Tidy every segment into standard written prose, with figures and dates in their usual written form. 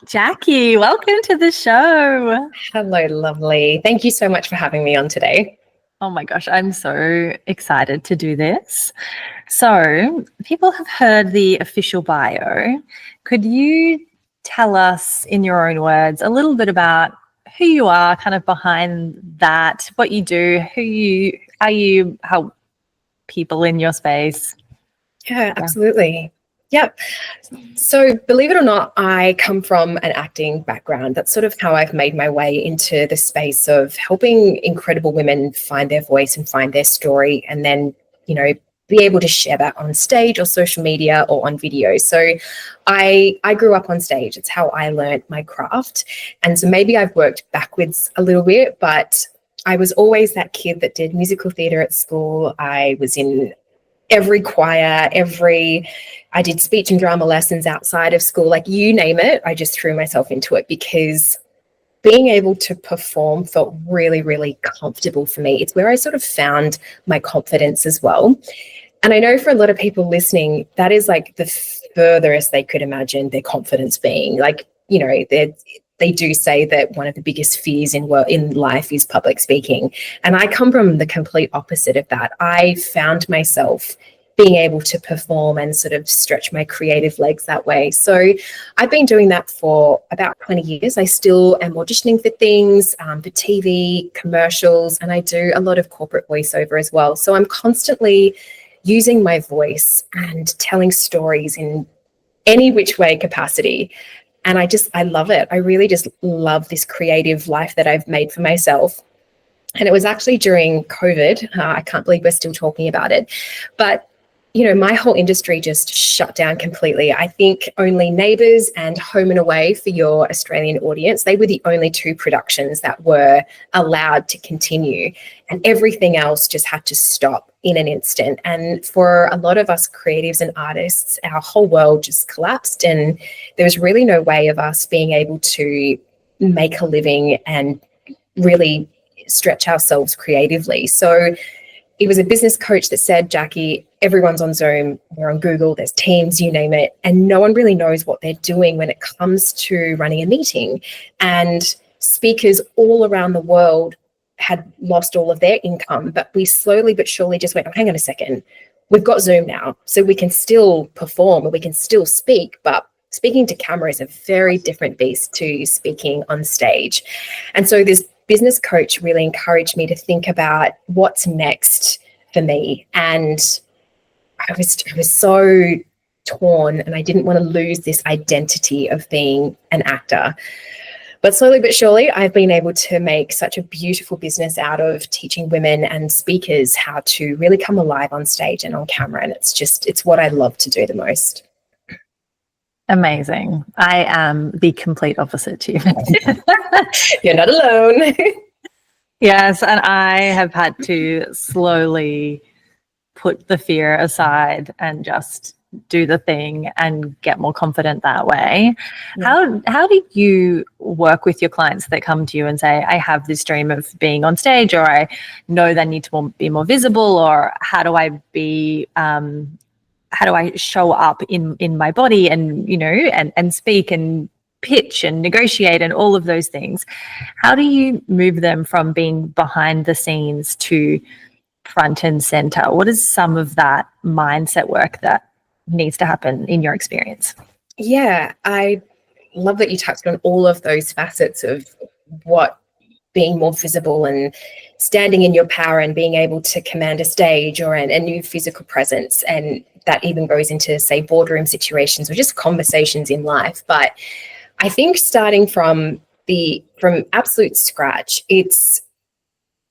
Jacqui, welcome to the show. Hello, lovely. Thank you so much for having me on today. Oh my gosh, I'm so excited to do this. So, people have heard the official bio. Could you tell us, in your own words, a little bit about who you are, kind of behind that, what you do, how you help people in your space? Yeah, absolutely. Yep. So believe it or not, I come from an acting background. That's sort of how I've made my way into the space of helping incredible women find their voice and find their story, and then, be able to share that on stage or social media or on video. So I grew up on stage. It's how I learned my craft. And so maybe I've worked backwards a little bit, but I was always that kid that did musical theatre at school. I was in every choir, I did speech and drama lessons outside of school, like you name it, I just threw myself into it because being able to perform felt really, really comfortable for me. It's where I sort of found my confidence as well. And I know for a lot of people listening, that is like the furthest they could imagine their confidence being. Like, they do say that one of the biggest fears in life is public speaking. And I come from the complete opposite of that. I found myself being able to perform and sort of stretch my creative legs that way. So I've been doing that for about 20 years. I still am auditioning for things, for TV, commercials, and I do a lot of corporate voiceover as well. So I'm constantly using my voice and telling stories in any which way capacity. And I love it. I really just love this creative life that I've made for myself. And it was actually during COVID. I can't believe we're still talking about it. But, my whole industry just shut down completely. I think only Neighbours and Home and Away, for your Australian audience, they were the only two productions that were allowed to continue. And everything else just had to stop in an instant. And for a lot of us creatives and artists, our whole world just collapsed. And there was really no way of us being able to make a living and really stretch ourselves creatively. So it was a business coach that said, Jacqui, everyone's on Zoom, we're on Google, there's Teams, you name it, and no one really knows what they're doing when it comes to running a meeting. And speakers all around the world had lost all of their income, but we slowly but surely just went, oh, hang on a second, we've got Zoom now, so we can still perform and we can still speak, but speaking to camera is a very different beast to speaking on stage. And so this business coach really encouraged me to think about what's next for me. And I was so torn, and I didn't want to lose this identity of being an actor. But slowly but surely, I've been able to make such a beautiful business out of teaching women and speakers how to really come alive on stage and on camera. And it's what I love to do the most. Amazing. I am the complete opposite to you. You're not alone. Yes, and I have had to slowly put the fear aside and just do the thing and get more confident that way. Yeah. How do you work with your clients that come to you and say, I have this dream of being on stage, or I know they need to be more visible, or how do I show up in my body and, and speak and pitch and negotiate and all of those things? How do you move them from being behind the scenes to front and center? What is some of that mindset work that needs to happen in your experience? Yeah, I love that you touched on all of those facets of what being more visible and standing in your power and being able to command a stage or a new physical presence. And that even goes into, say, boardroom situations or just conversations in life. But I think starting from absolute scratch, it's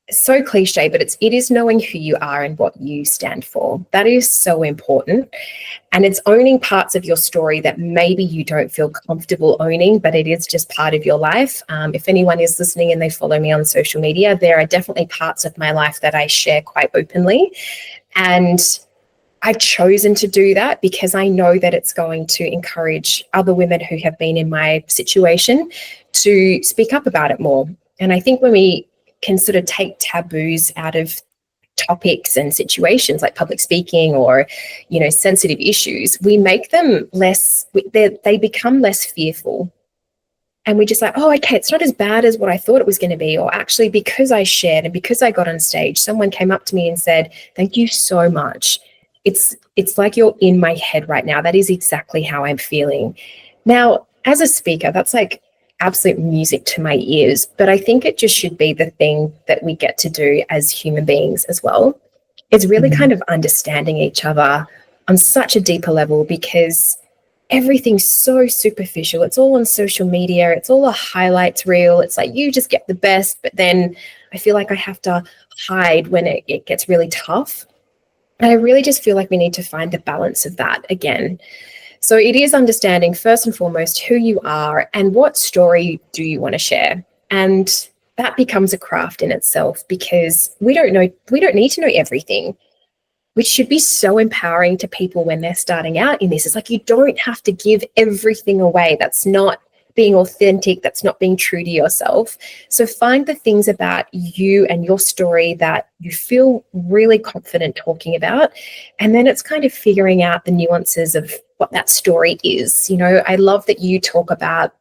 so cliche, but it is knowing who you are and what you stand for. That is so important. And it's owning parts of your story that maybe you don't feel comfortable owning, but it is just part of your life. If anyone is listening and they follow me on social media, there are definitely parts of my life that I share quite openly. And I've chosen to do that because I know that it's going to encourage other women who have been in my situation to speak up about it more. And I think when we can sort of take taboos out of topics and situations like public speaking or, sensitive issues, we make them they become less fearful. And we just like, oh, okay, it's not as bad as what I thought it was going to be. Or actually, because I shared and because I got on stage, someone came up to me and said, thank you so much. It's like you're in my head right now. That is exactly how I'm feeling. Now, as a speaker, that's like absolute music to my ears. But I think it just should be the thing that we get to do as human beings as well. It's really kind of understanding each other on such a deeper level, because everything's so superficial. It's all on social media. It's all a highlights reel. It's like you just get the best, but then I feel like I have to hide when it gets really tough. And I really just feel like we need to find the balance of that again. So it is understanding first and foremost who you are and what story do you want to share. And that becomes a craft in itself, because we don't need to know everything, which should be so empowering to people when they're starting out in this. It's like, you don't have to give everything away. That's not being authentic. That's not being true to yourself. So find the things about you and your story that you feel really confident talking about. And then it's kind of figuring out the nuances of what that story is. You know, I love that you talk about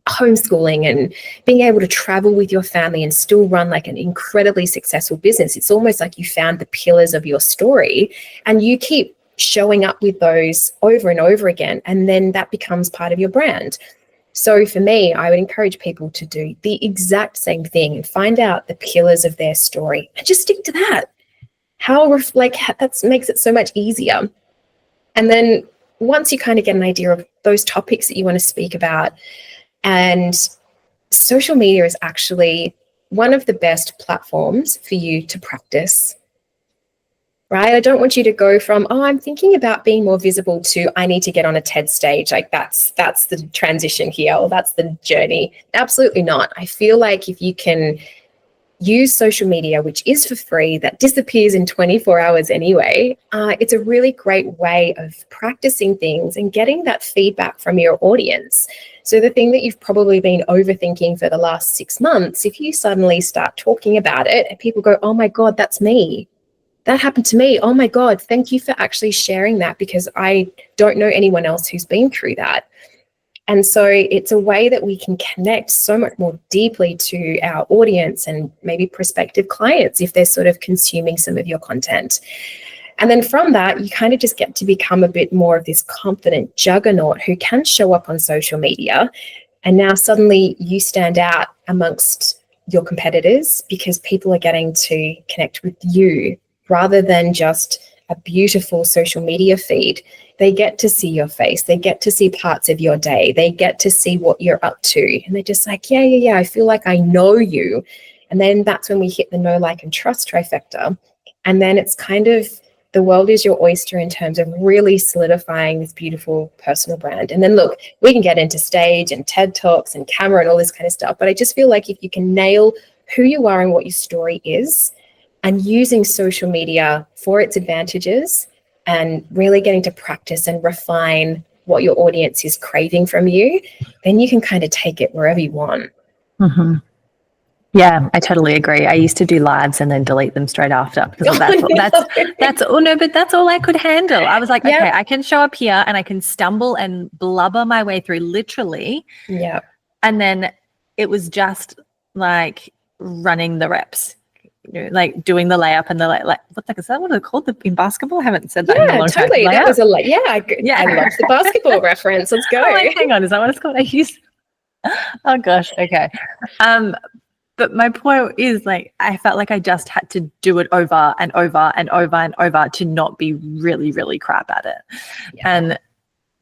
homeschooling and being able to travel with your family and still run like an incredibly successful business. It's almost like you found the pillars of your story and you keep showing up with those over and over again. And then that becomes part of your brand. So for me, I would encourage people to do the exact same thing and find out the pillars of their story and just stick to that. That makes it so much easier. And then once you kind of get an idea of those topics that you want to speak about, and social media is actually one of the best platforms for you to practice, right? I don't want you to go from, oh, I'm thinking about being more visible to, I need to get on a TED stage. Like that's the transition here, or that's the journey. Absolutely not. I feel like if you can use social media, which is for free, that disappears in 24 hours anyway, it's a really great way of practicing things and getting that feedback from your audience. So the thing that you've probably been overthinking for the last 6 months, if you suddenly start talking about it and people go, oh my God, that's me. That happened to me. Oh my God, thank you for actually sharing that, because I don't know anyone else who's been through that. And so it's a way that we can connect so much more deeply to our audience and maybe prospective clients if they're sort of consuming some of your content. And then from that, you kind of just get to become a bit more of this confident juggernaut who can show up on social media. And now suddenly you stand out amongst your competitors because people are getting to connect with you rather than just a beautiful social media feed. They get to see your face. They get to see parts of your day. They get to see what you're up to. And they're just like, yeah, I feel like I know you. And then that's when we hit the know, like, and trust trifecta. And then it's kind of, the world is your oyster in terms of really solidifying this beautiful personal brand. And then look, we can get into stage and TED Talks and camera and all this kind of stuff. But I just feel like if you can nail who you are and what your story is, and using social media for its advantages and really getting to practice and refine what your audience is craving from you, then you can kind of take it wherever you want. Mm-hmm. Yeah, I totally agree. I used to do lives and then delete them straight after because that's all I could handle. I was like, okay, I can show up here and I can stumble and blubber my way through literally. Yeah. And then it was just like running the reps. Like doing the layup and the like what the heck is that? What are they called in basketball? I haven't said that in a long time. Totally. That was I love the basketball reference. Let's go. Hang on, is that what it's called? Oh gosh, okay. But my point is, like, I felt like I just had to do it over and over and over and over to not be really, really crap at it. Yeah. And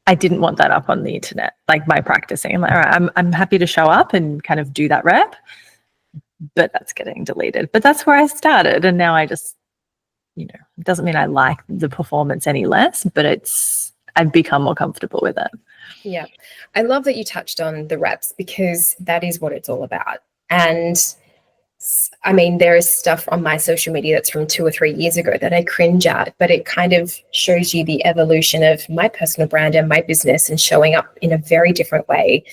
I didn't want that up on the internet, like my practicing. I'm like, all right, I'm happy to show up and kind of do that rep, but that's getting deleted. But that's where I started. And now I just, it doesn't mean I like the performance any less, but I've become more comfortable with it. Yeah. I love that you touched on the reps because that is what it's all about. And I mean, there is stuff on my social media that's from 2 or 3 years ago that I cringe at, but it kind of shows you the evolution of my personal brand and my business and showing up in a very different way.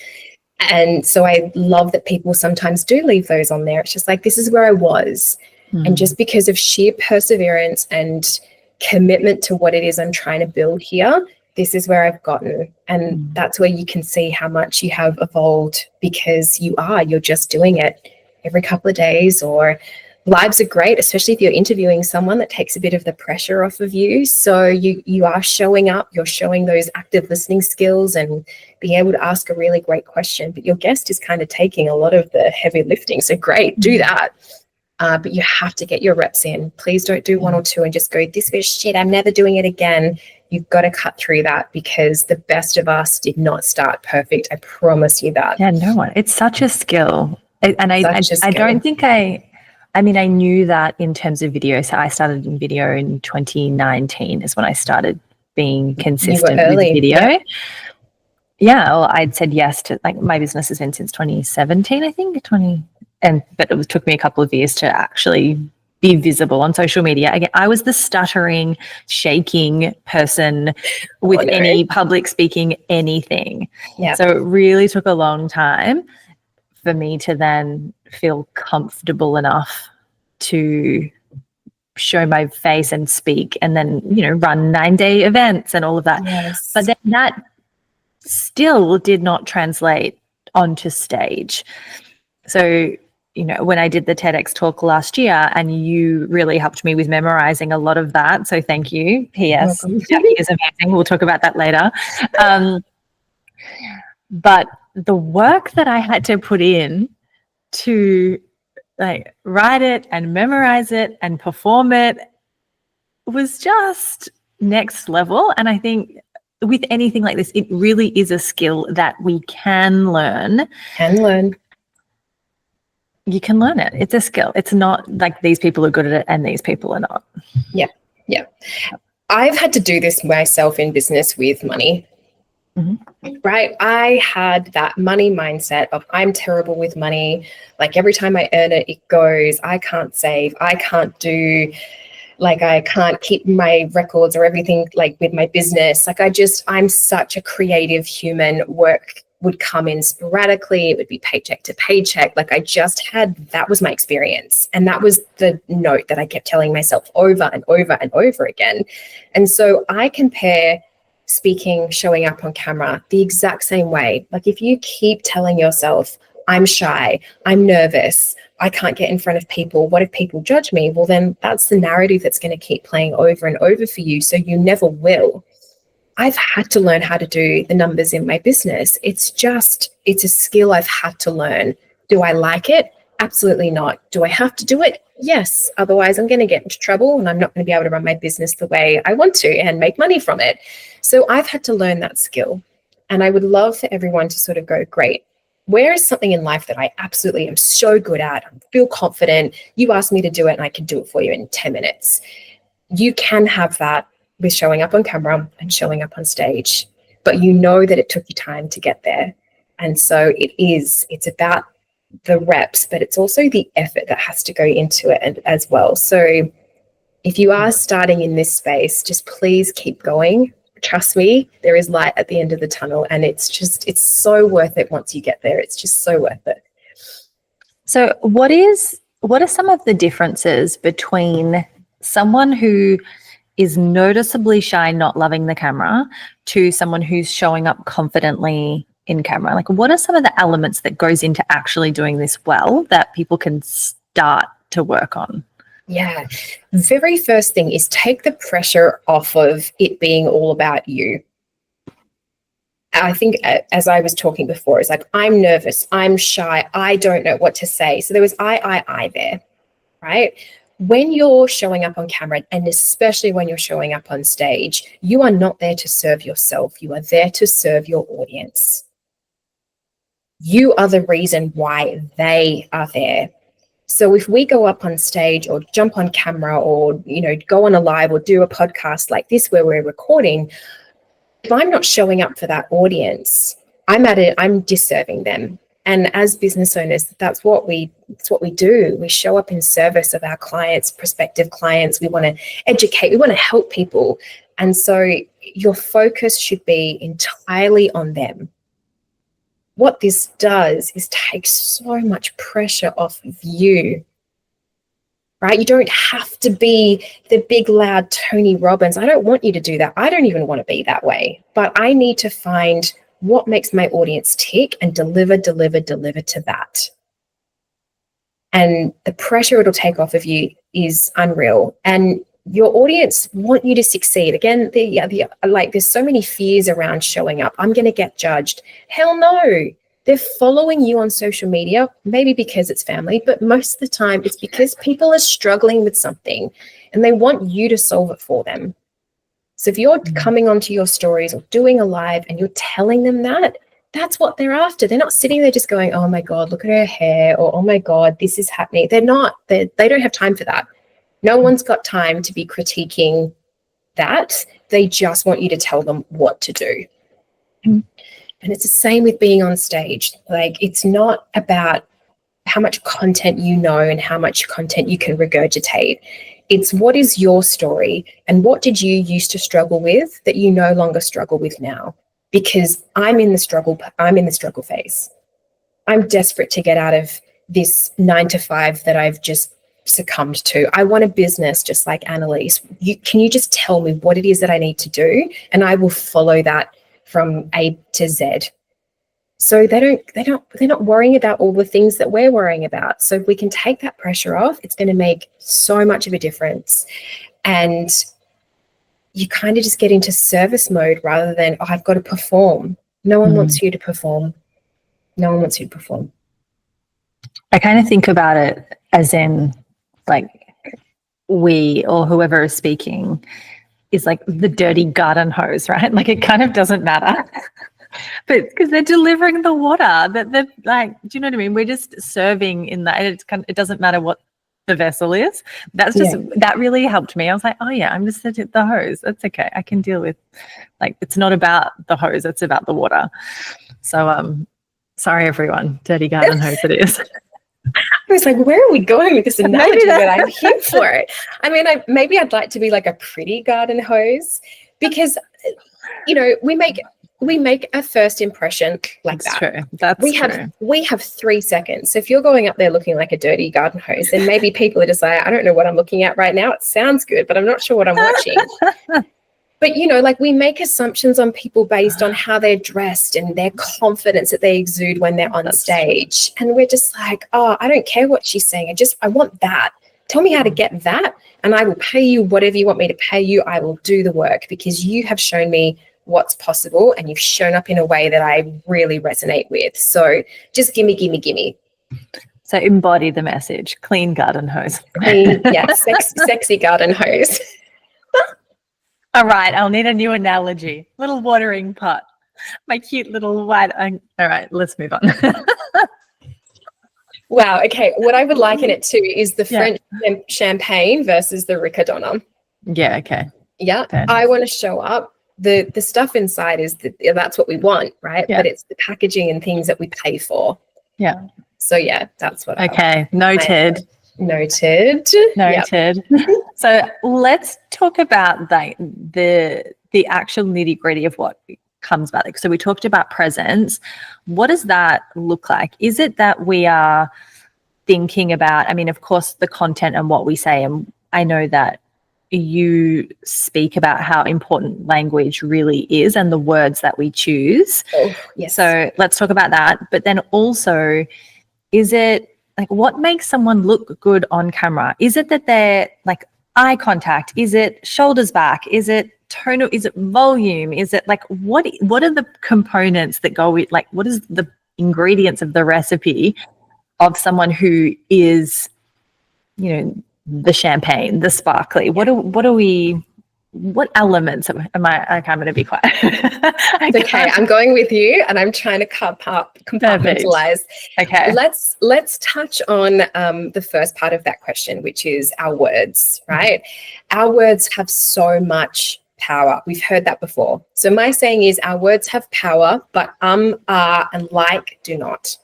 And so I love that people sometimes do leave those on there. It's just like, this is where I was. Mm. And just because of sheer perseverance and commitment to what it is I'm trying to build here, this is where I've gotten. And that's where you can see how much you have evolved, because you're just doing it every couple of days. Or lives are great, especially if you're interviewing someone, that takes a bit of the pressure off of you. So you are showing up, you're showing those active listening skills and being able to ask a really great question. But your guest is kind of taking a lot of the heavy lifting. So great, do that. But you have to get your reps in. Please don't do one or two and just go, this was shit, I'm never doing it again. You've got to cut through that, because the best of us did not start perfect. I promise you that. Yeah, no one. It's such a skill. And I don't think I knew that in terms of video. So I started in video in 2019 is when I started being consistent with video. Yeah, well, I'd said yes to, like, my business has been since 2017, I think, but it took me a couple of years to actually be visible on social media. Again, I was the stuttering, shaking person with any public speaking, anything. Yeah. So it really took a long time for me to then feel comfortable enough to show my face and speak, and then, run 9-day events and all of that. Yes. But then that still did not translate onto stage. So, when I did the TEDx talk last year, and you really helped me with memorizing a lot of that. So thank you. P.S. Jacqui is amazing. We'll talk about that later. But the work that I had to put in to write it and memorize it and perform it was just next level. And I think with anything like this, it really is a skill that we can learn. You can learn it. It's a skill. It's not like these people are good at it and these people are not. Yeah. I've had to do this myself in business with money. Right? I had that money mindset of, I'm terrible with money. Like, every time I earn it, it goes. I can't save. I can't I can't keep my records or everything, like, with my business. I'm such a creative human. Work would come in sporadically. It would be paycheck to paycheck. That was my experience. And that was the note that I kept telling myself over and over and over again. And so I compare speaking, showing up on camera the exact same way. Like, if you keep telling yourself, I'm shy, I'm nervous, I can't get in front of people, what if people judge me? Well, then that's the narrative that's going to keep playing over and over for you. So you never will. I've had to learn how to do the numbers in my business. It's a skill I've had to learn. Do I like it? Absolutely not. Do I have to do it? Yes. Otherwise, I'm going to get into trouble and I'm not going to be able to run my business the way I want to and make money from it. So I've had to learn that skill. And I would love for everyone to sort of go, great, where is something in life that I absolutely am so good at? I feel confident. You ask me to do it and I can do it for you in 10 minutes. You can have that with showing up on camera and showing up on stage, but you know that it took you time to get there. And so it's about the reps, but it's also the effort that has to go into it as well. So if you are starting in this space, just please keep going. Trust me, there is light at the end of the tunnel, and it's so worth it once you get there. It's just so worth it. So what are some of the differences between someone who is noticeably shy, not loving the camera, to someone who's showing up confidently in camera? Like, what are some of the elements that goes into actually doing this well that people can start to work on? Yeah. Very first thing is take the pressure off of it being all about you. I think, as I was talking before, it's like, I'm nervous, I'm shy, I don't know what to say. So there was I there, right? When you're showing up on camera, and especially when you're showing up on stage, you are not there to serve yourself. You are there to serve your audience. You are the reason why they are there. So if we go up on stage or jump on camera or, go on a live or do a podcast like this where we're recording, if I'm not showing up for that audience, I'm disserving them. And as business owners, that's what we do. We show up in service of our clients, prospective clients. We want to educate, we want to help people. And so your focus should be entirely on them. What this does is take so much pressure off of you. right? You don't have to be the big, loud Tony Robbins. I don't want you to do that. I don't even want to be that way. But I need to find what makes my audience tick and deliver to that. And the pressure it'll take off of you is unreal. And your audience want you to succeed. Again, there's so many fears around showing up. I'm going to get judged. Hell no. They're following you on social media, maybe because it's family, but most of the time it's because people are struggling with something and they want you to solve it for them. So if you're coming onto your stories or doing a live and you're telling them that, that's what they're after. They're not sitting there just going, oh my God, look at her hair, or oh my God, this is happening. They don't have time for that. No one's got time to be critiquing that. They just want you to tell them what to do. And it's the same with being on stage. Like, it's not about how much content you know and how much content you can regurgitate. It's what is your story and what did you used to struggle with that you no longer struggle with now? Because I'm in the struggle phase. I'm desperate to get out of this 9-to-5 that I've just succumbed to. I want a business just like Annalise. Can you just tell me what it is that I need to do? And I will follow that from A to Z. So they're not worrying about all the things that we're worrying about. So if we can take that pressure off, it's going to make so much of a difference. And you kind of just get into service mode rather than, oh, I've got to perform. No one wants you to perform. No one wants you to perform. I kind of think about it as in, like, we or whoever is speaking is like the dirty garden hose, right? Like, it kind of doesn't matter. But because they're delivering the water, that they're like, do you know what I mean? We're just serving in that. It doesn't matter what the vessel is. That's just that really helped me. I was like, oh yeah, I'm just the hose. That's okay. I can deal with, like, it's not about the hose, it's about the water. So sorry everyone, dirty garden hose it is. I was like, where are we going with this analogy? But I'm here for it. I mean, maybe I'd like to be like a pretty garden hose, because we make a first impression like That's that. true. That's true. We have 3 seconds. So if you're going up there looking like a dirty garden hose, then maybe people are just like, I don't know what I'm looking at right now. It sounds good, but I'm not sure what I'm watching. But, we make assumptions on people based on how they're dressed and their confidence that they exude when they're on stage. And we're just like, oh, I don't care what she's saying. I want that. Tell me how to get that, and I will pay you whatever you want me to pay you. I will do the work because you have shown me what's possible and you've shown up in a way that I really resonate with. So just gimme. So embody the message. Clean garden hose. Clean, sexy garden hose. All right, I'll need a new analogy. Little watering pot. My cute little white. All right, let's move on. Wow. Okay. What I would liken it to is the French champagne versus the Riccadonna. Yeah. Okay. Yeah. Fair. I want to show up. The stuff inside is that's what we want, right? Yeah. But it's the packaging and things that we pay for. Yeah. So yeah, that's what. Okay. Noted. Noted. Yep. So let's talk about the actual nitty gritty of what comes about. So we talked about presence. What does that look like? Is it that we are thinking about, I mean, of course, the content and what we say, and I know that you speak about how important language really is and the words that we choose. Oh, yes. So let's talk about that. But then also, is it like, what makes someone look good on camera? Is it that they're like eye contact? Is it shoulders back? Is it tone? Is it volume? Is it like, what are the components that go with, like, what is the ingredients of the recipe of someone who is, the champagne, the sparkly? What elements am I? I'm going to be quiet. Okay, I'm going with you, and I'm trying to compartmentalize. Okay, let's touch on the first part of that question, which is our words. Right, our words have so much power. We've heard that before. So my saying is, our words have power, but are, and like do not.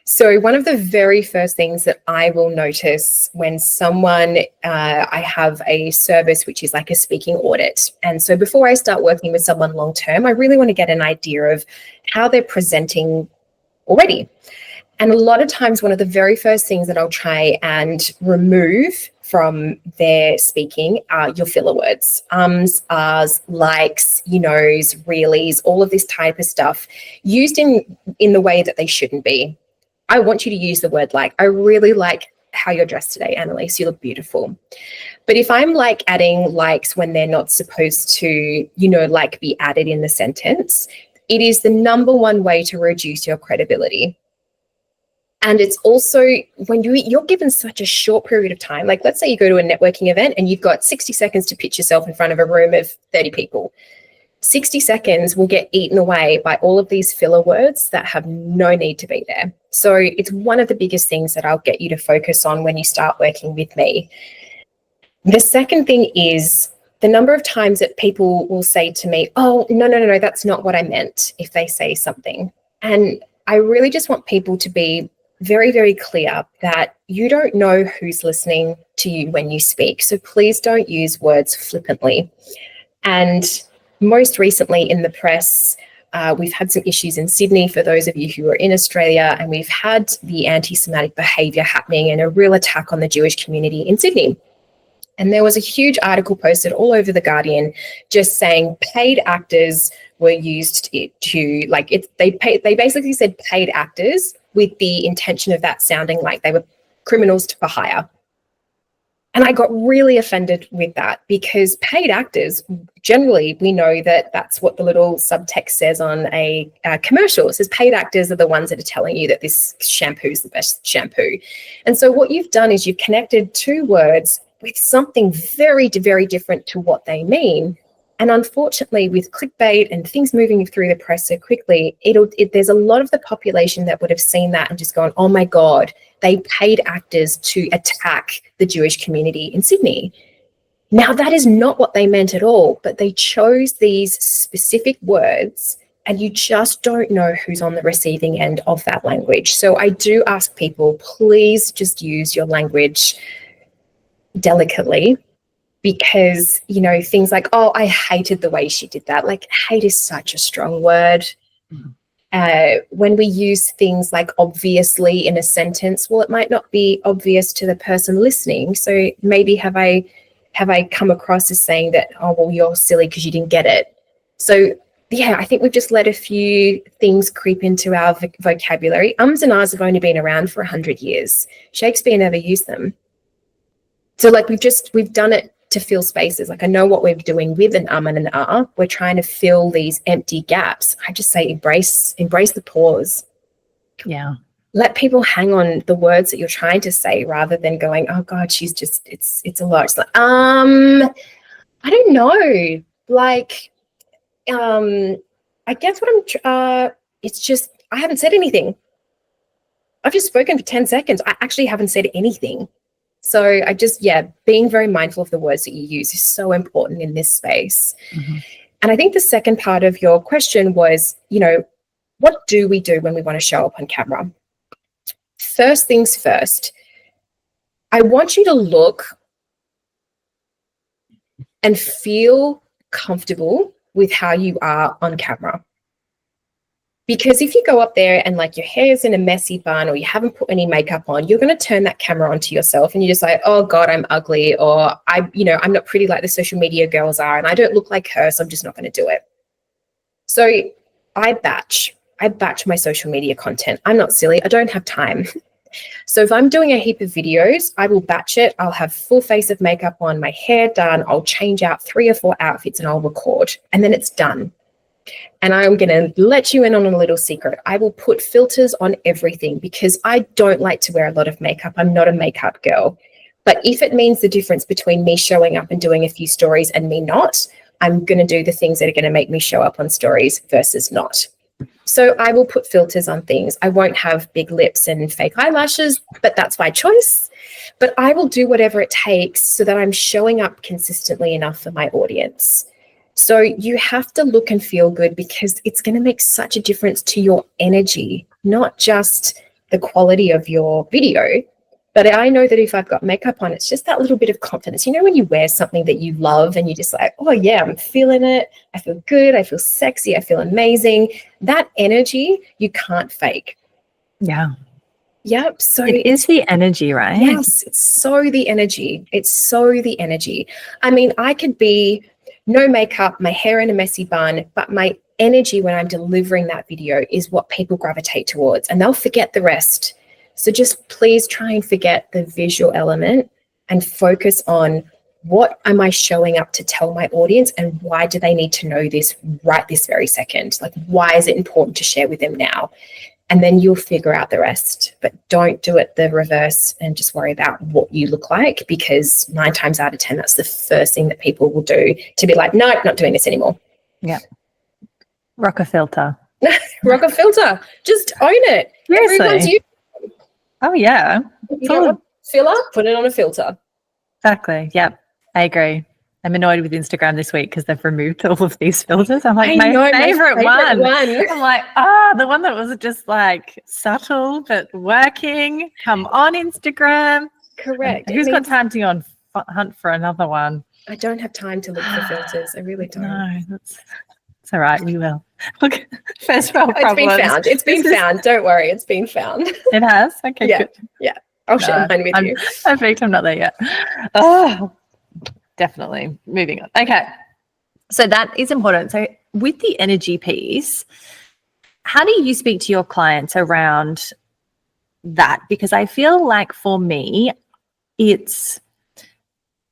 So one of the very first things that I will notice when someone, I have a service which is like a speaking audit. And so before I start working with someone long term, I really want to get an idea of how they're presenting already. And a lot of times, one of the very first things that I'll try and remove from their speaking are your filler words, ahs, likes, you knows, reallys, all of this type of stuff used in the way that they shouldn't be. I want you to use the word like. I really like how you're dressed today, Annalise. You look beautiful. But if I'm like adding likes when they're not supposed to, you know, like be added in the sentence, it is the number one way to reduce your credibility. And it's also when you're given such a short period of time, like let's say you go to a networking event and you've got 60 seconds to pitch yourself in front of a room of 30 people. 60 seconds will get eaten away by all of these filler words that have no need to be there. So it's one of the biggest things that I'll get you to focus on when you start working with me. The second thing is the number of times that people will say to me, oh, no, that's not what I meant, if they say something. And I really just want people to be very, very clear that you don't know who's listening to you when you speak. So please don't use words flippantly. And most recently in the press, we've had some issues in Sydney for those of you who are in Australia, and we've had the anti-Semitic behaviour happening and a real attack on the Jewish community in Sydney. And there was a huge article posted all over The Guardian just saying paid actors were used to, like, they basically said paid actors with the intention of that sounding like they were criminals for hire. And I got really offended with that because paid actors, generally, we know that that's what the little subtext says on a commercial. It says paid actors are the ones that are telling you that this shampoo is the best shampoo. And so what you've done is you've connected two words with something very, very different to what they mean. And unfortunately, with clickbait and things moving through the press so quickly, there's a lot of the population that would have seen that and just gone, oh my God, they paid actors to attack the Jewish community in Sydney. Now, that is not what they meant at all, but they chose these specific words and you just don't know who's on the receiving end of that language. So I do ask people, please just use your language delicately. Because, you know, things like, oh, I hated the way she did that. Like, hate is such a strong word. When we use things like obviously in a sentence, well, it might not be obvious to the person listening. So maybe have I come across as saying that, oh, well, you're silly because you didn't get it. So, yeah, I think we've just let a few things creep into our vocabulary. Ums and ahs have only been around for 100 years. Shakespeare never used them. So, like, we've done it to fill spaces. Like, I know what we're doing with an and an ah. We're trying to fill these empty gaps. I just say embrace the pause. Yeah. Let people hang on the words that you're trying to say rather than going, oh God, she's just, it's a lot. It's like, I don't know. Like, I guess it's just, I haven't said anything. I've just spoken for 10 seconds. I actually haven't said anything. So I just, being very mindful of the words that you use is so important in this space. Mm-hmm. And I think the second part of your question was, you know, what do we do when we want to show up on camera? First things first, I want you to look and feel comfortable with how you are on camera. Because if you go up there and like your hair's in a messy bun or you haven't put any makeup on, you're going to turn that camera onto yourself and you're just like, oh God, I'm ugly, or I'm not pretty like the social media girls are and I don't look like her, so I'm just not going to do it. So I batch my social media content. I'm not silly. I don't have time. So if I'm doing a heap of videos, I will batch it. I'll have full face of makeup on, my hair done. I'll change out 3 or 4 outfits and I'll record and then it's done. And I'm going to let you in on a little secret. I will put filters on everything because I don't like to wear a lot of makeup. I'm not a makeup girl. But if it means the difference between me showing up and doing a few stories and me not, I'm going to do the things that are going to make me show up on stories versus not. So I will put filters on things. I won't have big lips and fake eyelashes, but that's my choice. But I will do whatever it takes so that I'm showing up consistently enough for my audience. So you have to look and feel good because it's going to make such a difference to your energy, not just the quality of your video. But I know that if I've got makeup on, it's just that little bit of confidence. You know, when you wear something that you love and you're just like, oh yeah, I'm feeling it. I feel good. I feel sexy. I feel amazing. That energy you can't fake. Yeah. Yep. So It is the energy, right? yes, it's so the energy. It's so the energy. I mean, I could be no makeup, my hair in a messy bun, but my energy when I'm delivering that video is what people gravitate towards, and they'll forget the rest. So just please try and forget the visual element and focus on what am I showing up to tell my audience, and why do they need to know this right this very second? Like, why is it important to share with them now? And then you'll figure out the rest. But don't do it the reverse and just worry about what you look like, because 9 times out of 10, that's the first thing that people will do, to be like, no, not doing this anymore. Yeah. Rock a filter. Rock a filter. Just own it. Seriously. Everyone's you. Oh, yeah. If you don't want filler, put it on a filter. Exactly. Yep. I agree. I'm annoyed with Instagram this week because they've removed all of these filters. I'm like, my favorite one. I'm like, the one that was just like subtle but working. Come on, Instagram. Correct. Who's got time to go on hunt for another one? I don't have time to look for filters. I really don't. No, it's all right. We will. Look, first world It's problems. been found. It's been found. Don't worry. It's been found. It has? Okay, Yeah. good. Yeah. I'll share mine with you. Perfect. I'm not there yet. Oh, definitely. Moving on. Okay. So that is important. So with the energy piece, how do you speak to your clients around that? Because I feel like for me, it's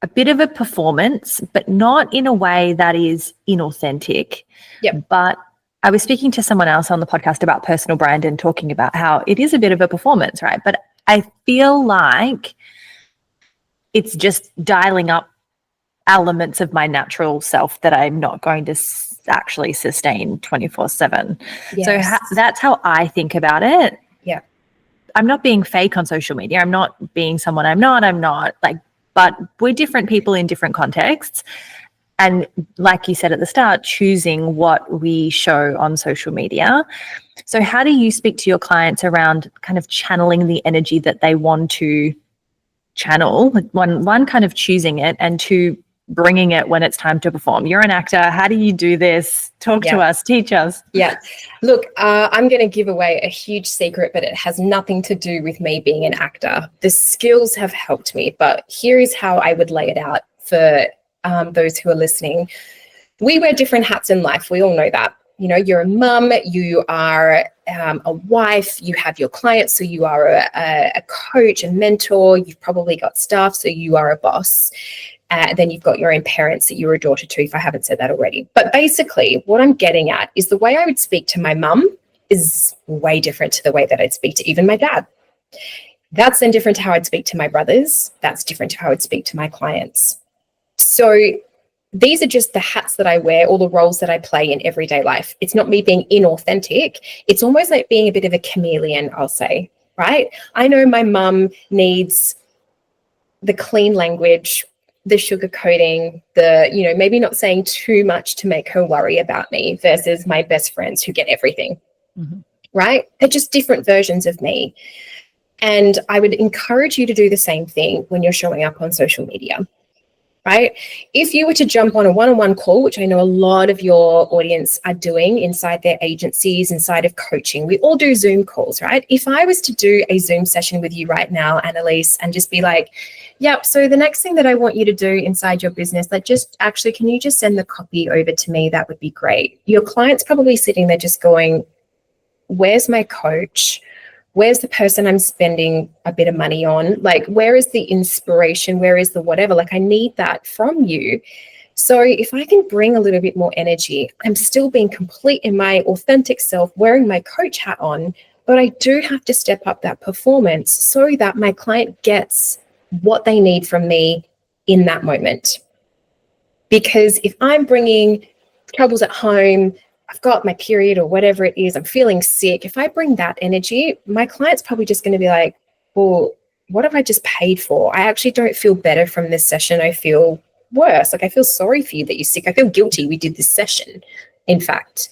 a bit of a performance, but not in a way that is inauthentic. Yep. But I was speaking to someone else on the podcast about personal brand and talking about how it is a bit of a performance, right? But I feel like it's just dialing up elements of my natural self that I'm not going to actually sustain 24/7. Yes. So that's how I think about it. Yeah. I'm not being fake on social media. I'm not being someone I'm not like, but we're different people in different contexts. And like you said at the start, choosing what we show on social media. So how do you speak to your clients around kind of channeling the energy that they want to channel? One kind of choosing it, and two, bringing it when it's time to perform. You're an actor. How do you do this? Talk to us, teach us. Yeah. Look, I'm going to give away a huge secret, but it has nothing to do with me being an actor. The skills have helped me, but here is how I would lay it out for those who are listening. We wear different hats in life. We all know that. You know, you're a mum, you are a wife, you have your clients, so you are a coach, a mentor, you've probably got staff, so you are a boss. Then you've got your own parents that you're a daughter to, if I haven't said that already. But basically, what I'm getting at is the way I would speak to my mum is way different to the way that I'd speak to even my dad. That's then different to how I'd speak to my brothers. That's different to how I'd speak to my clients. So these are just the hats that I wear, all the roles that I play in everyday life. It's not me being inauthentic. It's almost like being a bit of a chameleon, I'll say, right? I know my mum needs the clean language, the sugarcoating, maybe not saying too much to make her worry about me, versus my best friends who get everything, right? They're just different versions of me. And I would encourage you to do the same thing when you're showing up on social media, right? If you were to jump on a one-on-one call, which I know a lot of your audience are doing inside their agencies, inside of coaching, we all do Zoom calls, right? If I was to do a Zoom session with you right now, Annalise, and just be like, yep, so the next thing that I want you to do inside your business, can you just send the copy over to me? That would be great. Your client's probably sitting there just going, where's my coach? Where's the person I'm spending a bit of money on? Like, where is the inspiration? Where is the whatever? Like, I need that from you. So if I can bring a little bit more energy, I'm still being complete in my authentic self, wearing my coach hat on, but I do have to step up that performance so that my client gets what they need from me in that moment. Because if I'm bringing troubles at home, I've got my period or whatever it is, I'm feeling sick. If I bring that energy, my client's probably just going to be like, well, what have I just paid for? I actually don't feel better from this session. I feel worse. Like, I feel sorry for you that you're sick. I feel guilty we did this session. In fact,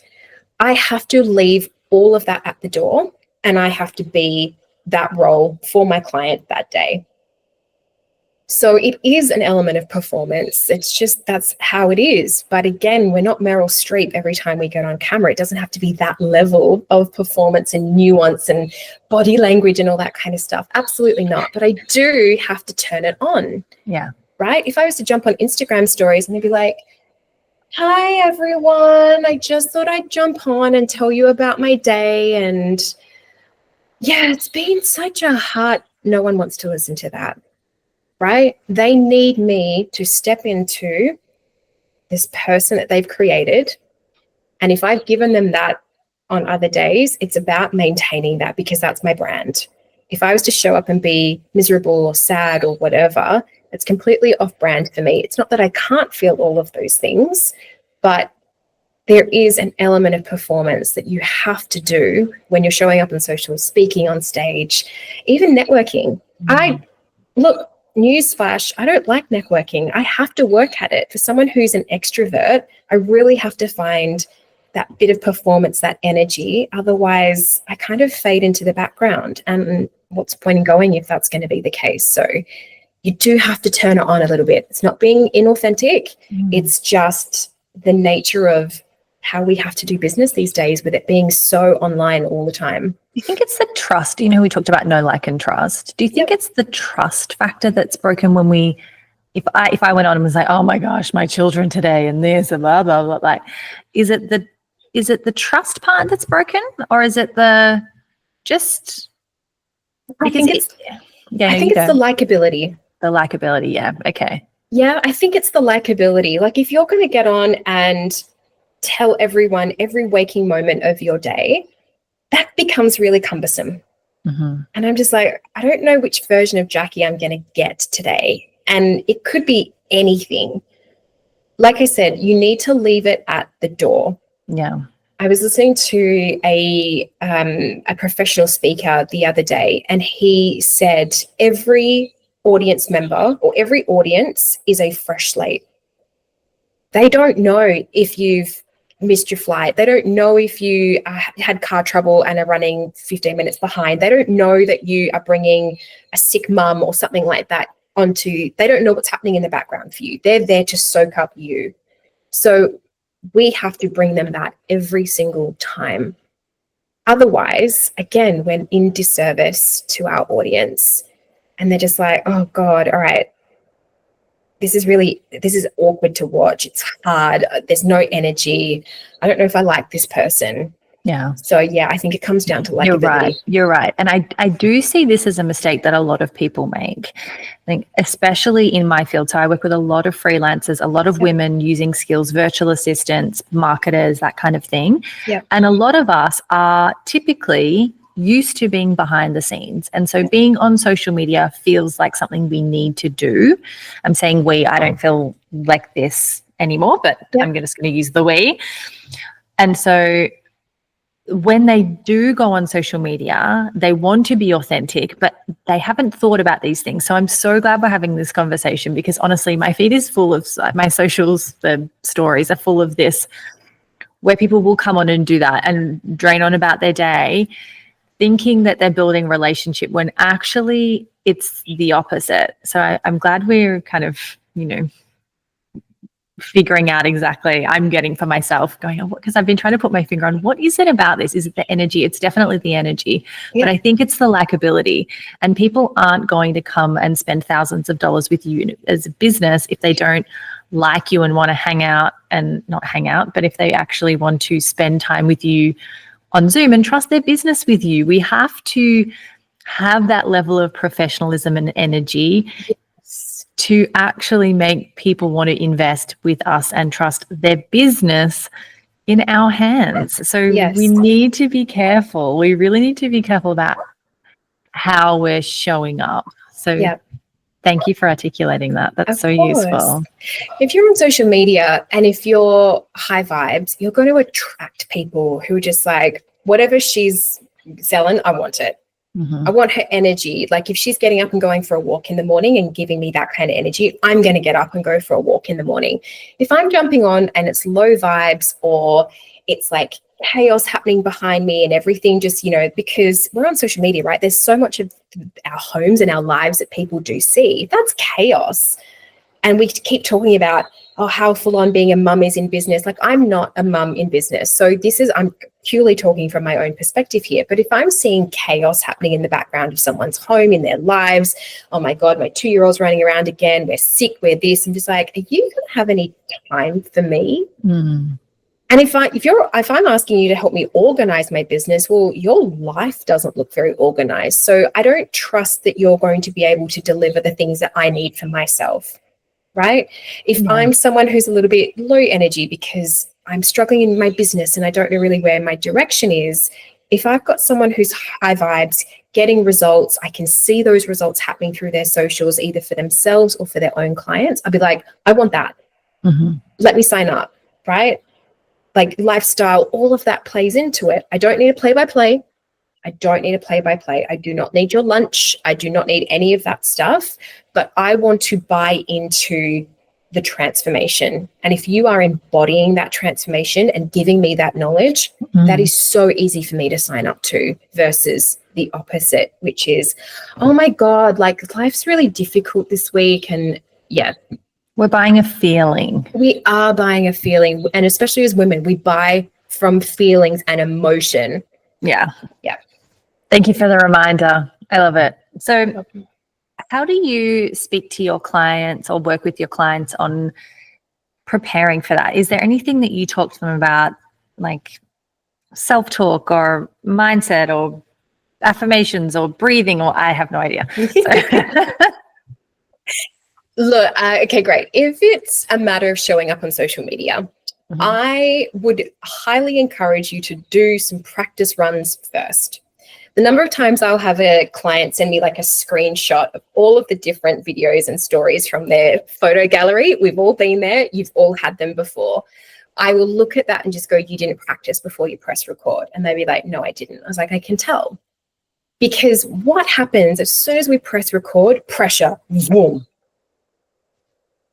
I have to leave all of that at the door, and I have to be that role for my client that day. So it is an element of performance. It's just that's how it is. But again, we're not Meryl Streep every time we get on camera. It doesn't have to be that level of performance and nuance and body language and all that kind of stuff. Absolutely not. But I do have to turn it on. Yeah. Right? If I was to jump on Instagram stories and they'd be like, hi, everyone. I just thought I'd jump on and tell you about my day. And yeah, it's been such a hard, no one wants to listen to that. Right? They need me to step into this person that they've created. And if I've given them that on other days, it's about maintaining that because that's my brand. If I was to show up and be miserable or sad or whatever, it's completely off brand for me. It's not that I can't feel all of those things, but there is an element of performance that you have to do when you're showing up on social, speaking on stage, even networking. Look, newsflash, I don't like networking. I have to work at it. For someone who's an extrovert, I really have to find that bit of performance, that energy. Otherwise, I kind of fade into the background. And what's the point in going if that's going to be the case? So you do have to turn it on a little bit. It's not being inauthentic. It's just the nature of how we have to do business these days with it being so online all the time. Do you think it's the trust? You know, we talked about know, like, and trust. Do you think it's the trust factor that's broken when if I went on and was like, oh my gosh, my children today and this and blah, blah, blah, like, is it the trust part that's broken, or is it the just? I think it's the likability. The likability, yeah. Okay. Yeah, I think it's the likability. Like if you're going to get on and tell everyone every waking moment of your day, that becomes really cumbersome. And I'm just like, I don't know which version of Jacqui I'm going to get today. And it could be anything. Like I said, you need to leave it at the door. Yeah. I was listening to a professional speaker the other day, and he said every audience member or every audience is a fresh slate. They don't know if you've missed your flight. They don't know if you had car trouble and are running 15 minutes behind. They don't know that you are bringing a sick mum or something like that they don't know what's happening in the background for you. They're there to soak up you. So we have to bring them that every single time. Otherwise, again, we're in disservice to our audience, and they're just like, oh God, all right, this is awkward to watch. It's hard. There's no energy. I don't know if I like this person. Yeah. So yeah, I think it comes down to likability. You're right. And I do see this as a mistake that a lot of people make. I think especially in my field. So I work with a lot of freelancers, a lot of women using skills, virtual assistants, marketers, that kind of thing. Yep. And a lot of us are typically used to being behind the scenes. And so being on social media feels like something we need to do. I'm saying I don't feel like this anymore, but I'm just going to use the we. And so when they do go on social media, they want to be authentic, but they haven't thought about these things. So I'm so glad we're having this conversation, because honestly, my feed is full of my socials, the stories are full of this, where people will come on and do that and drain on about their day, thinking that they're building relationship when actually it's the opposite. So I'm glad we're kind of, figuring out exactly I'm getting for myself, going, because I've been trying to put my finger on what is it about this? Is it the energy? It's definitely the energy, but I think it's the likability. And people aren't going to come and spend thousands of dollars with you as a business if they don't like you and want to hang out, and not hang out, but if they actually want to spend time with you on Zoom and trust their business with you. We have to have that level of professionalism and energy to actually make people want to invest with us and trust their business in our hands. So we need to be careful. We really need to be careful about how we're showing up. So thank you for articulating that. That's so useful. If you're on social media and if you're high vibes, you're going to attract people who are just like, whatever she's selling, I want it. I want her energy. Like if she's getting up and going for a walk in the morning and giving me that kind of energy, I'm going to get up and go for a walk in the morning. If I'm jumping on and it's low vibes, or it's like chaos happening behind me and everything just, because we're on social media, right? There's so much of our homes and our lives that people do see. That's chaos. And we keep talking about, how full on being a mum is in business. Like, I'm not a mum in business. So I'm purely talking from my own perspective here. But if I'm seeing chaos happening in the background of someone's home, in their lives, oh my God, my 2-year-old's running around again, we're sick, we're this, I'm just like, are you going to have any time for me? Mm. And if I'm asking you to help me organize my business, well, your life doesn't look very organized. So I don't trust that you're going to be able to deliver the things that I need for myself. Right? If I'm someone who's a little bit low energy because I'm struggling in my business and I don't know really where my direction is, if I've got someone who's high vibes, getting results, I can see those results happening through their socials, either for themselves or for their own clients, I'll be like, I want that. Mm-hmm. Let me sign up, right? Like, lifestyle, all of that plays into it. I don't need a play-by-play. I don't need a play-by-play. I do not need your lunch. I do not need any of that stuff, but I want to buy into the transformation. And if you are embodying that transformation and giving me that knowledge, that is so easy for me to sign up to, versus the opposite, which is, oh my God, like, life's really difficult this week. And we're buying a feeling. We are buying a feeling. And especially as women, we buy from feelings and emotion. Yeah. Yeah. Thank you for the reminder. I love it. So how do you speak to your clients or work with your clients on preparing for that? Is there anything that you talk to them about, like self-talk or mindset or affirmations or breathing, or I have no idea? Look, okay, great. If it's a matter of showing up on social media, I would highly encourage you to do some practice runs first. The number of times I'll have a client send me like a screenshot of all of the different videos and stories from their photo gallery. We've all been there. You've all had them before. I will look at that and just go, you didn't practice before you press record. And they'll be like, no, I didn't. I was like, I can tell. Because what happens as soon as we press record, pressure, boom.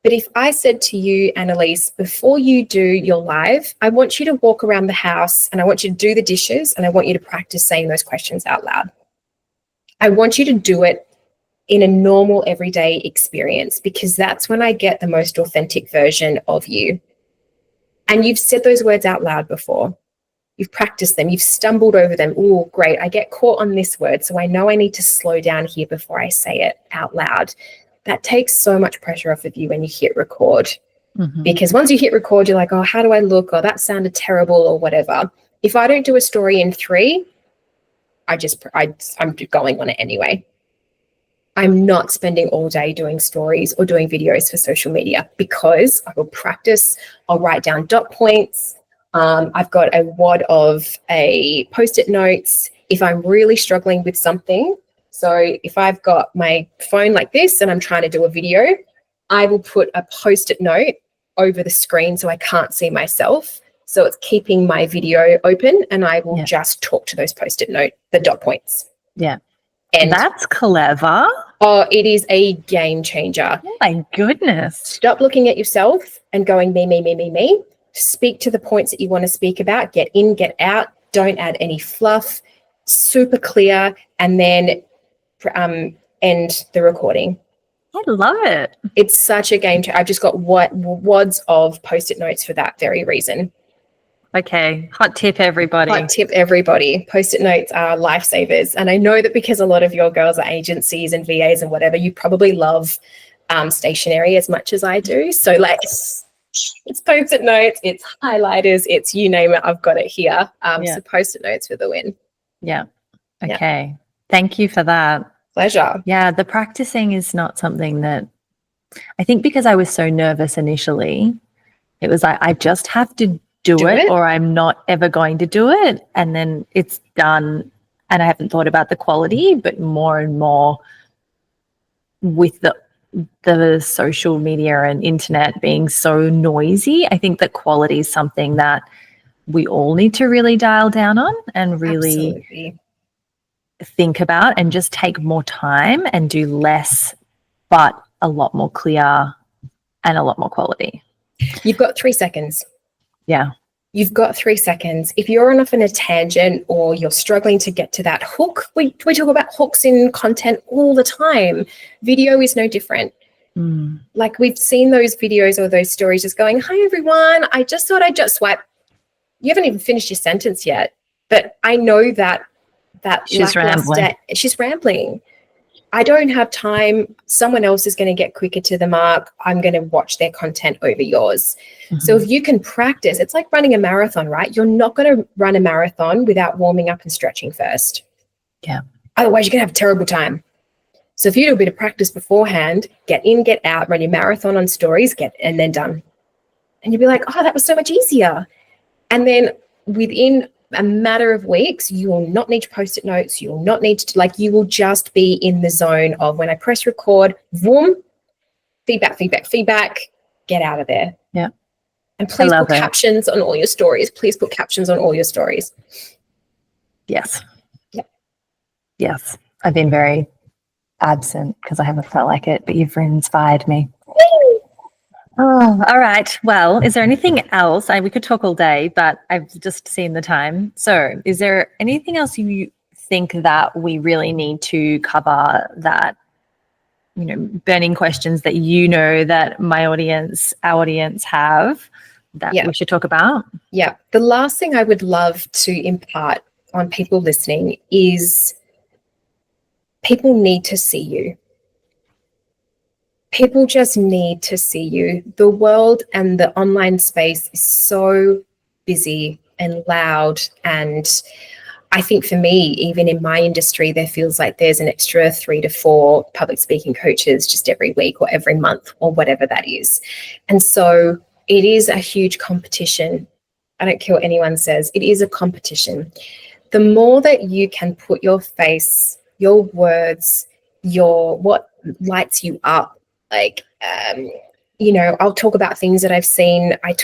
But if I said to you, Annalise, before you do your live, I want you to walk around the house and I want you to do the dishes and I want you to practice saying those questions out loud. I want you to do it in a normal everyday experience, because that's when I get the most authentic version of you. And you've said those words out loud before. You've practiced them. You've stumbled over them. Oh, great. I get caught on this word, so I know I need to slow down here before I say it out loud. That takes so much pressure off of you when you hit record. Because once you hit record, you're like, oh, how do I look? Or that sounded terrible or whatever. If I don't do a story in 3, I'm going on it anyway. I'm not spending all day doing stories or doing videos for social media, because I will practice. I'll write down dot points. I've got a wad of Post-it notes. If I'm really struggling with something, so if I've got my phone like this and I'm trying to do a video, I will put a Post-it note over the screen so I can't see myself. So it's keeping my video open, and I will just talk to those Post-it note, the dot points. Yeah. And that's clever. Oh, it is a game changer. Oh my goodness. Stop looking at yourself and going me, me, me, me, me. Speak to the points that you want to speak about. Get in, get out. Don't add any fluff. Super clear. And then end the recording. I love it. It's such a game changer. I've just got wads of Post-it notes for that very reason. Okay. Hot tip, everybody. Hot tip, everybody. Post-it notes are lifesavers. And I know that because a lot of your girls are agencies and VAs and whatever, you probably love stationery as much as I do. So like, it's Post-it notes, it's highlighters, it's you name it, I've got it here. So Post-it notes for the win. Yeah. Okay. Thank you for that. Pleasure. Yeah, the practicing is not something that, I think because I was so nervous initially, it was like, I just have to do it or I'm not ever going to do it. And then it's done. And I haven't thought about the quality, but more and more with the social media and internet being so noisy, I think that quality is something that we all need to really dial down on and really think about, and just take more time and do less, but a lot more clear and a lot more quality. You've got 3 seconds. Yeah. You've got 3 seconds. If you're off on a tangent or you're struggling to get to that hook, we talk about hooks in content all the time. Video is no different. Like, we've seen those videos or those stories just going, hi, everyone, I just thought I'd just swipe. You haven't even finished your sentence yet. But I know that she's rambling. She's rambling. I don't have time. Someone else is going to get quicker to the mark. I'm going to watch their content over yours. So if you can practice, it's like running a marathon, right? You're not going to run a marathon without warming up and stretching first. Yeah. Otherwise, you're going to have a terrible time. So if you do a bit of practice beforehand, get in, get out, run your marathon on stories, and then done. And you'll be like, oh, that was so much easier. And then within a matter of weeks, you will not need to post-it notes. You will not need to, you will just be in the zone of, when I press record, boom, feedback, get out of there. Yeah. And please put captions on all your stories. Please put captions on all your stories. Yes. Yeah. Yes. I've been very absent because I haven't felt like it, but you've inspired me. Oh, all right. Well, is there anything else? We could talk all day, but I've just seen the time. So is there anything else you think that we really need to cover, that, burning questions that that our audience have, that we should talk about? Yeah. The last thing I would love to impart on people listening is people need to see you. People just need to see you. The world and the online space is so busy and loud. And I think for me, even in my industry, there feels like there's an extra 3 to 4 public speaking coaches just every week or every month or whatever that is. And so it is a huge competition. I don't care what anyone says. It is a competition. The more that you can put your face, your words, what lights you up, I'll talk about things that I've seen. I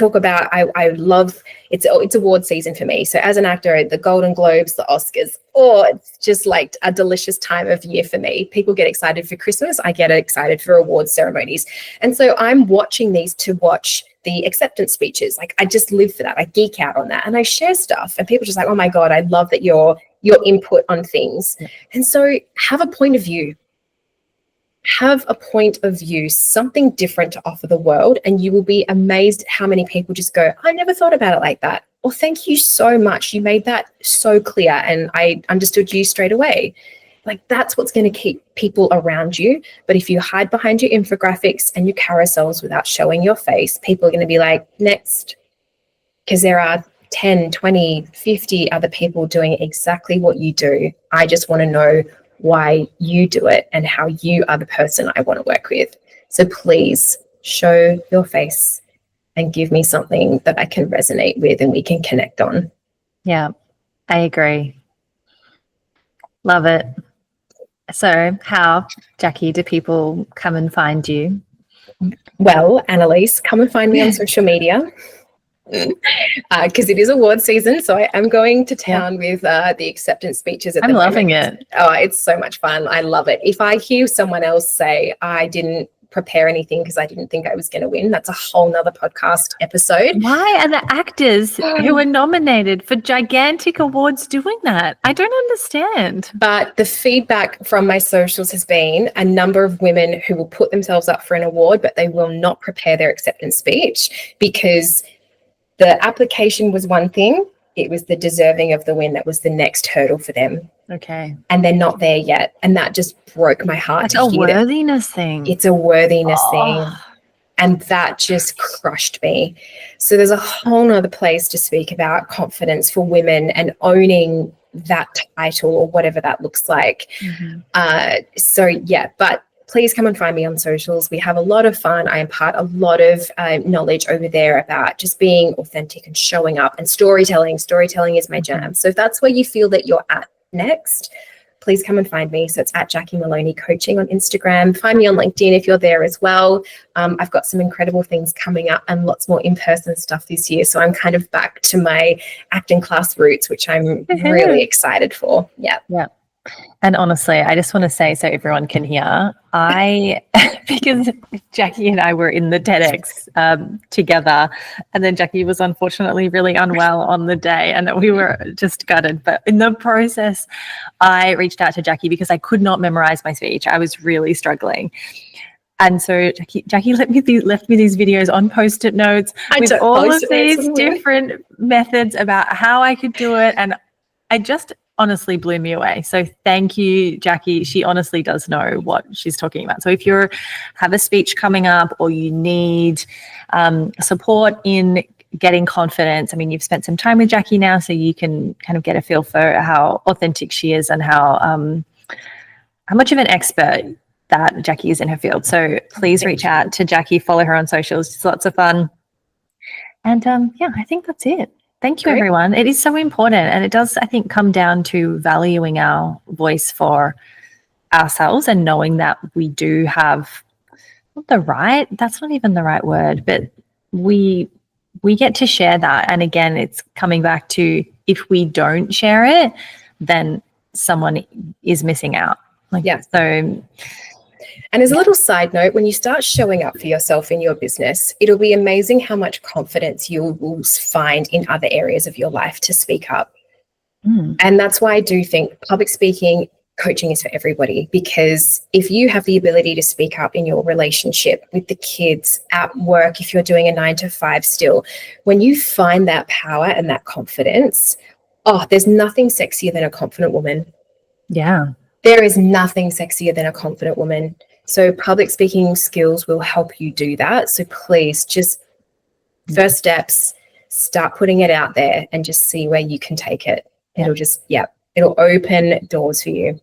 love, it's award season for me. So as an actor, the Golden Globes, the Oscars, it's just like a delicious time of year for me. People get excited for Christmas. I get excited for award ceremonies. And so I'm watching these to watch the acceptance speeches. I just live for that. I geek out on that and I share stuff, and people are just like, oh my God, I love that your input on things. Yeah. And so have a point of view. Have a point of view, something different to offer the world, and you will be amazed at how many people just go, I never thought about it like that. Or thank you so much. You made that so clear and I understood you straight away. That's what's going to keep people around you. But if you hide behind your infographics and your carousels without showing your face, people are going to be like, next. Because there are 10, 20, 50 other people doing exactly what you do. I just want to know why you do it and how you are the person I want to work with. So please show your face and give me something that I can resonate with and we can connect on. Yeah, I agree. Love it. So how, Jacqui, do people come and find you? Well, Annalise, come and find me on social media. Because it is award season, so I am going to town with the acceptance speeches. I'm loving it. Oh, it's so much fun. I love it. If I hear someone else say, I didn't prepare anything because I didn't think I was going to win, that's a whole nother podcast episode. Why are the actors who are nominated for gigantic awards doing that? I don't understand. But the feedback from my socials has been a number of women who will put themselves up for an award, but they will not prepare their acceptance speech because the application was one thing, it was the deserving of the win that was the next hurdle for them. Okay. And they're not there yet. And that just broke my heart. It's a worthiness thing. It's a worthiness thing. And that just crushed me. So there's a whole nother place to speak about confidence for women and owning that title or whatever that looks like. But please come and find me on socials. We have a lot of fun. I impart a lot of knowledge over there about just being authentic and showing up and storytelling. Storytelling is my jam. So if that's where you feel that you're at next, please come and find me. So it's at Jacqui Maloney Coaching on Instagram. Find me on LinkedIn if you're there as well. I've got some incredible things coming up and lots more in-person stuff this year. So I'm kind of back to my acting class roots, which I'm really excited for. Yeah. Yeah. And honestly, I just want to say, so everyone can hear, because Jacqui and I were in the TEDx together, and then Jacqui was unfortunately really unwell on the day, and we were just gutted. But in the process, I reached out to Jacqui because I could not memorize my speech. I was really struggling. And so Jacqui left me these videos on Post-it notes with all of these different methods about how I could do it. And I just honestly blew me away. So thank you, Jacqui. She honestly does know what she's talking about. So if you have a speech coming up or you need support in getting confidence, I mean, you've spent some time with Jacqui now, so you can kind of get a feel for how authentic she is and how much of an expert that Jacqui is in her field. So please reach out to Jacqui, follow her on socials. It's lots of fun. And yeah, I think that's it. Thank you, everyone. It is so important. And it does, I think, come down to valuing our voice for ourselves and knowing that we do have the right, that's not even the right word, but we get to share that. And again, it's coming back to, if we don't share it, then someone is missing out. So. And as a little side note, when you start showing up for yourself in your business, it'll be amazing how much confidence you will find in other areas of your life to speak up. And that's why I do think public speaking coaching is for everybody, because if you have the ability to speak up in your relationship with the kids, at work, if you're doing a 9 to 5 still, when you find that power and that confidence, there's nothing sexier than a confident woman. Yeah. There is nothing sexier than a confident woman. So public speaking skills will help you do that. So please, just first steps, start putting it out there and just see where you can take it. It'll just, it'll open doors for you.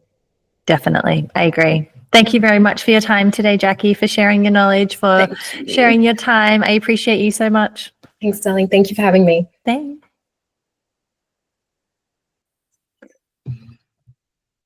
Definitely. I agree. Thank you very much for your time today, Jacqui, for sharing your knowledge, for sharing your time. I appreciate you so much. Thanks, darling. Thank you for having me. Thanks.